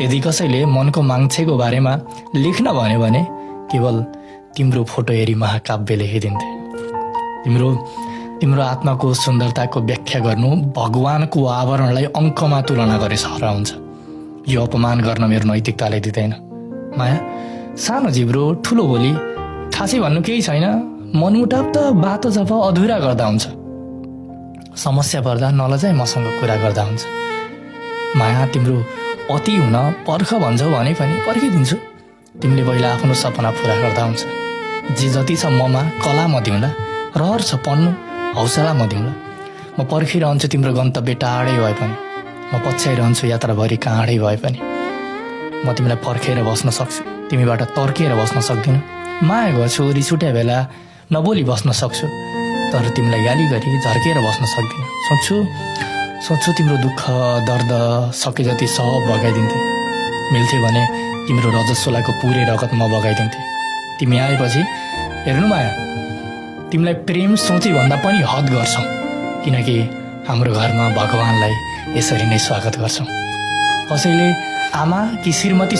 यदि कसैले मनको मान्छेको बारेमा लेख्न भन्यो भने केवल तिम्रो फोटो हेरी महाकाव्य लेखिदिन्थे। तिम्रो आत्माको सुन्दरताको व्याख्या गर्नु भगवानको आवरणलाई अङ्कमा तुलना गरे सर हुन्छ। यो अपमान गर्न मेरो नैतिकताले दिँदैन। माया, सानो जिब्रो ठुलो बोली, खासै भन्नु केही छैन। मनमुटाव त बाटो जब अधुरा गर्दा हुन्छ। समस्या पर्दा नलजाई मसँग कुरा गर्दा हुन्छ। माया, तिम्रो अति हुन पर्ख भन्छौ भने पनि पर्खिदिन्छु। तिमीले पहिला आफ्नो सपना पुरा गर्दा हुन्छ। जे जति छ ममा कला म दिउँला, रहर छ पढ्नु हौसला म दिउँला। म पर्खिरहन्छु तिम्रो गन्तव्य टाढै भए पनि, म पछ्याइरहन्छु यात्राभरि काँडै भए पनि। म तिमीलाई पर्खेर बस्न सक्छु, तिमीबाट तर्केर बस्न सक्दिनँ। माया गर्छु, रिस उठ्या बेला नबोली बस्न सक्छु, तर तिमीलाई गाली गरी झर्केर बस्न सक्दिनँ। सोच्छु तिम्रो दुःख दर्द सके जति सब बगाइदिन्थे। मिल्थ्यो भने तिम्रो रजस्वलाको पुरै रगत म बगाइदिन्थे। तिमी आएपछि हेर्नु माया, तिमीलाई प्रेम सोचे भन्दा पनि हद गर्छौँ, किनकि हाम्रो घरमा भगवानलाई यसरी नै स्वागत गर्छौँ। कसैले आमा कि श्रीमती